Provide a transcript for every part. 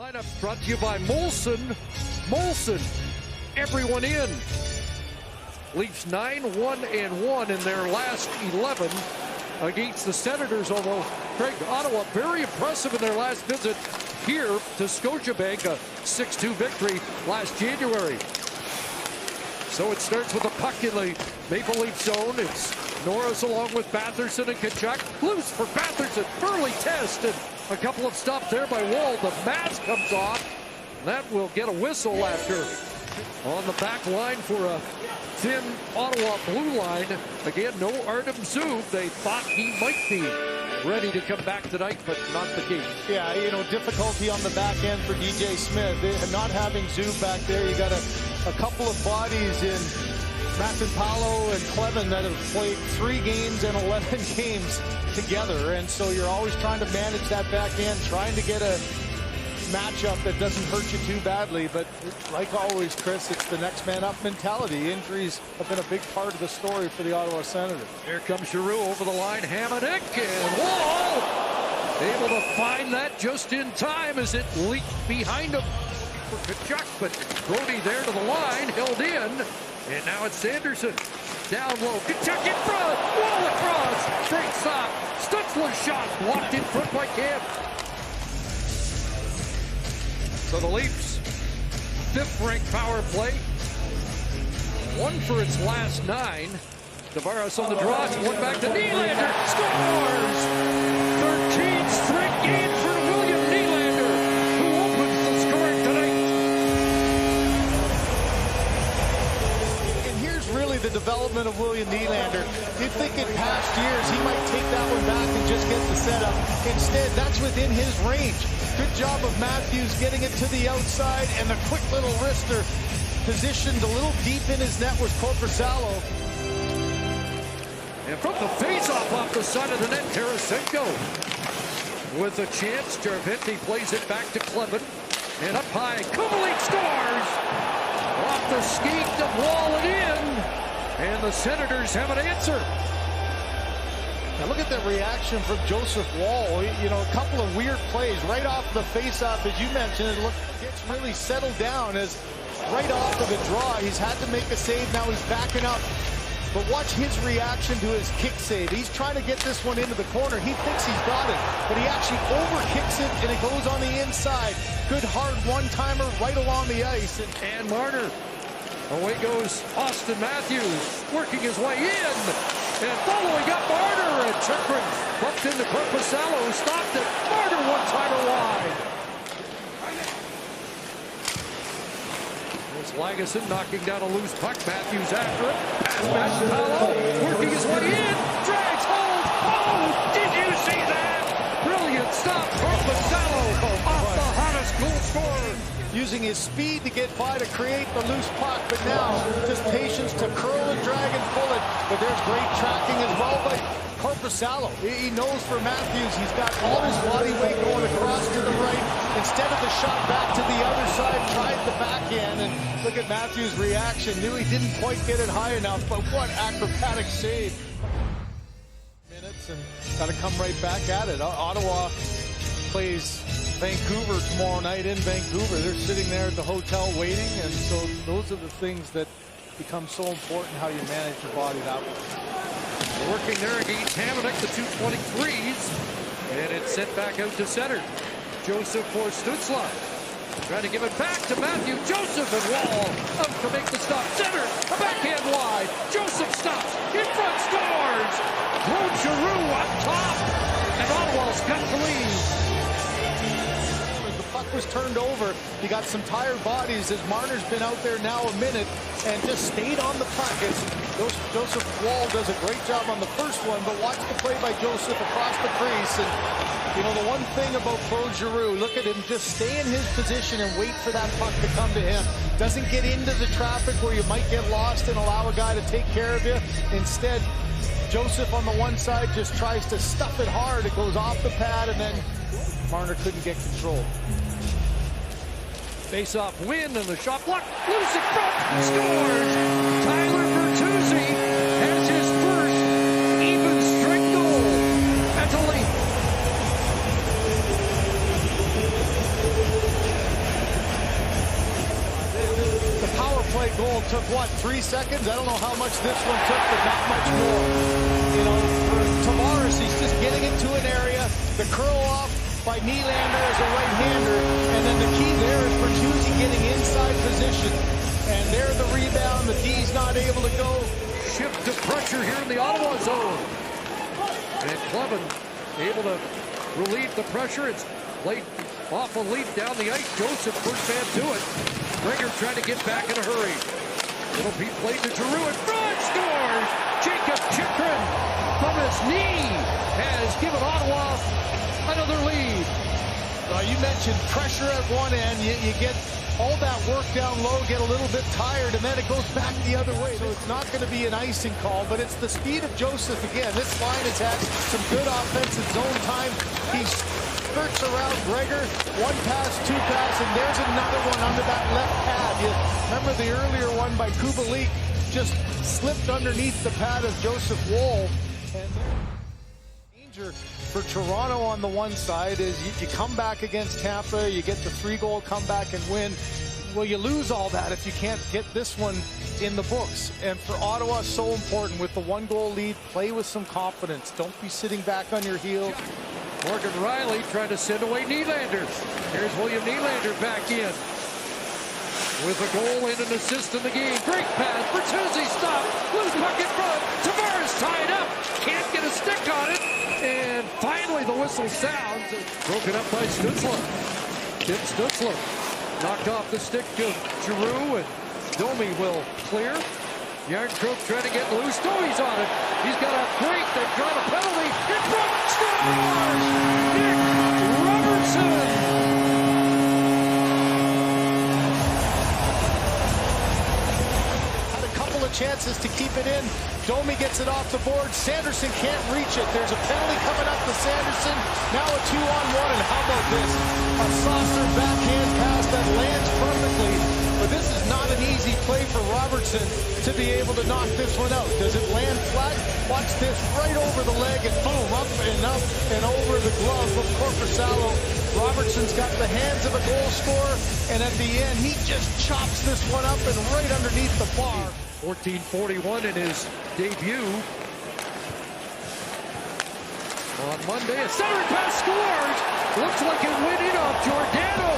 Lineup brought to you by Molson. Molson, everyone in. Leafs 9-1-1 in their last 11 against the Senators, although, Craig, Ottawa very impressive in their last visit here to Scotiabank, a 6-2 victory last January. So it starts with a puck in the Maple Leaf zone. It's Norris along with Batherson and Tkachuk. Loose for Batherson, early test, and a couple of stops there by Woll. The mask comes off. That will get a whistle after on the back line for a thin Ottawa blue line. Again, no Artem Zub. They thought he might be ready to come back tonight, but not the case. Yeah, you know, difficulty on the back end for DJ Smith. Not having Zub back there, you got a couple of bodies in Palo and Clevin that have played 3 games and 11 games together, and so you're always trying to manage that back end, trying to get a matchup that doesn't hurt you too badly. But like always, Chris, it's the next man up mentality. Injuries have been a big part of the story for the Ottawa Senators. Here comes Giroux over the line. Hamonic and Woll able to find that just in time as it leaked behind him for Tkachuk, but Brody there to the line, held in, and now it's Sanderson down low. Tkachuk in front, Woll across, straight stop. Stutzle's shot blocked in front by Camp. So the Leafs, 5th-ranked power play, 1 for its last 9. Tavares on the draw, it's one back to Nylander, scores! 13th straight game for William Nylander, who opens the scoring tonight. And here's really the development of William Nylander. You'd think in past years he might take that one back and just get the setup. Instead, that's within his range. Good job of Matthews getting it to the outside, and the quick little wrister positioned a little deep in his net was Korpisalo. And from the face-off off the side of the net, Tarasenko with a chance. Jarventi plays it back to Clevin, and up high, Kubalik scores! Off the skate of Woll and in, and the Senators have an answer. Now look at the reaction from Joseph Woll. You know, a couple of weird plays right off the face-off, as you mentioned. It gets really settled down as right off of the draw, he's had to make a save. Now he's backing up. But watch his reaction to his kick save. He's trying to get this one into the corner. He thinks he's got it, but he actually over-kicks it, and it goes on the inside. Good hard one-timer right along the ice. And Marner. Away goes Austin Matthews, working his way in, and following up Marner, and Chikrin bumped into Korpisalo, who stopped it. Marner one-timer wide. There's Lagesson knocking down a loose puck. Matthews after it. Pass back to Palo, working his way in, drags hold. Oh, did you see that? Brilliant stop, Korpisalo off the hottest goal scorer. Using his speed to get by to create the loose puck, but now just patience to curl and drag and pull it. But there's great tracking as well by Korpisalo. He knows for Matthews, he's got all his body weight going across to the right. Instead of the shot back to the other side, tried the backhand, and look at Matthews' reaction. Knew he didn't quite get it high enough, but what acrobatic save. Minutes and got to come right back at it. Ottawa plays Vancouver tomorrow night in Vancouver. They're sitting there at the hotel waiting, and so those are the things that become so important, how you manage your body that way. Working there against Hamonic, the 223s, and it's sent back out to center. Joseph for Stutzle. Trying to give it back to Matthew. Joseph and Woll up to make the stop. Center, a backhand wide. Joseph stops, in front, scores! Claude Giroux on top, and Ottawa's got the lead. Was turned over. You got some tired bodies as Marner's been out there now a minute and just stayed on the puck. Joseph Woll does a great job on the first one, but watch the play by Joseph across the crease. And you know, the one thing about Claude Giroux, look at him just stay in his position and wait for that puck to come to him. Doesn't get into the traffic where you might get lost and allow a guy to take care of you. Instead, Joseph on the one side just tries to stuff it hard. It goes off the pad, and then Marner couldn't get control. Face-off win, and the shot blocked. Loose in front, scores! Tyler Bertuzzi has his first even strength goal at the Leafs. took, what, 3 seconds? I don't know how much this one took, but not much more. You know, for Tavares, he's just getting into an area. The curl off by Nylander as a right-hander. And then the key there is Bertuzzi getting inside position. And there the rebound. The D's not able to go. Shift to pressure here in the Ottawa zone. And Clevin able to relieve the pressure. It's played off a leap down the ice. Joseph first man to it. Gregor trying to get back in a hurry. It'll be played to Giroux in front. Scores! Jacob Chychrun from his knee has given Ottawa another lead. You mentioned pressure at one end. You get all that work down low, get a little bit tired, and then it goes back the other way. So it's not going to be an icing call, but it's the speed of Joseph again. This line has had some good offensive zone time. He skirts around Gregor, one pass, two pass, and there's another one under that left pad. You remember the earlier one by Kubalik, just slipped underneath the pad of Joseph Woll. And danger for Toronto on the one side is you come back against Tampa, you get the 3-goal comeback and win. Well, you lose all that if you can't get this one in the books. And for Ottawa, so important with the 1-goal lead, play with some confidence. Don't be sitting back on your heels. Morgan Rielly trying to send away Nylander. Here's William Nylander back in with a goal and an assist in the game. Great pass. Bertuzzi stopped. Loose puck in front. Tavares tied up. Can't get a stick on it. And finally the whistle sounds. Broken up by Stutzle. Tim Stutzle knocked off the stick to Giroux, and Domi will clear. Yarncroke trying to get loose. Domi's on it. He's got a break. They've got a penalty. In front. Scores! Nick Robertson! Had a couple of chances to keep it in. Domi gets it off the board. Sanderson can't reach it. There's a penalty coming up to Sanderson. Now a 2-on-1, and how about this? A saucer backhand pass that lands perfectly. But this is not an easy play for Robertson to be able to knock this one out. Does it land flat? Watch this, right over the leg, and boom, up and over the glove of Korpisalo. Robertson's got the hands of a goal scorer, and at the end, he just chops this one up and right underneath the bar. 14:41 in his debut. On Monday, a center pass scores. Looks like it went in off Giordano.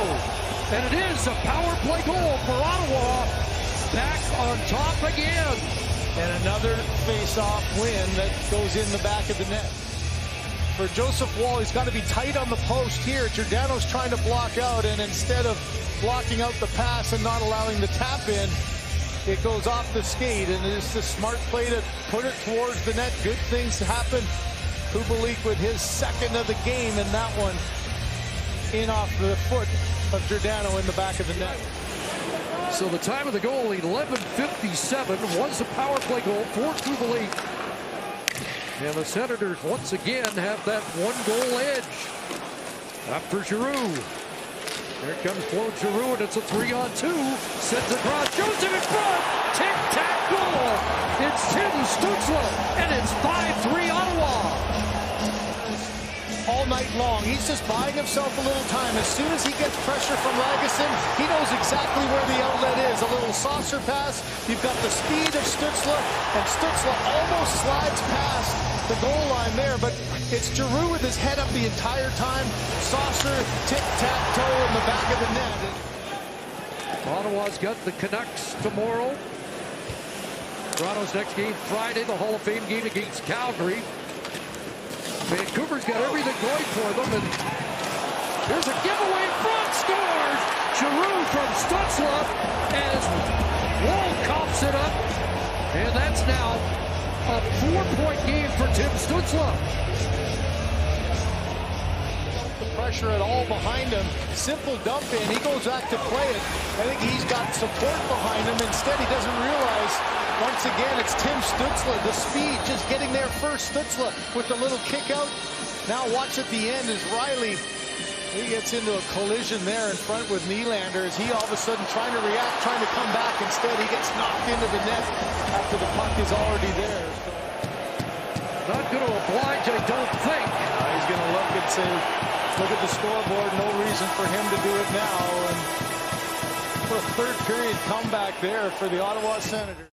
And it is a power play goal for Ottawa. Back on top again. And another face-off win that goes in the back of the net. For Joseph Woll, he's got to be tight on the post here. Giordano's trying to block out, and instead of blocking out the pass and not allowing the tap in, it goes off the skate, and it's a smart play to put it towards the net. Good things happen. Kubalik with his second of the game, and that one in off the foot of Giordano in the back of the net. So the time of the goal, 11:57, was a power play goal for Kubalik. And the Senators once again have that 1-goal edge. Up for Giroux. Here comes Claude Giroux, and it's a 3-on-2. Sends across. Joseph in front. Tic-tac goal. It's Tim Stutzle, and it's 5-3 Ottawa. All night long, he's just buying himself a little time. As soon as he gets pressure from Lagesson, he knows exactly where the outlet is. A little saucer pass. You've got the speed of Stutzle, and Stutzle almost slides past the goal line there, but it's Giroux with his head up the entire time. Saucer, tic-tac-toe in the back of the net. Ottawa's got the Canucks tomorrow. Toronto's next game Friday, the Hall of Fame game against Calgary. Vancouver's got everything going for them, and there's a giveaway in front. Scores! Giroux from Stutzle as Woll coughs it up, and that's now a 4-point game for Tim Stutzle. The pressure at all behind him. Simple dump in. He goes back to play it. I think he's got support behind him. Instead, he doesn't realize. Once again, it's Tim Stutzle. The speed, just getting there first. Stutzle with the little kick out. Now watch at the end as Rielly, he gets into a collision there in front with Nylander as he all of a sudden trying to react, trying to come back. Instead, he gets knocked into the net after the puck is already there. Not going to oblige, I don't think. He's going to look and say, look at the scoreboard. No reason for him to do it now. And for a third period comeback there for the Ottawa Senators.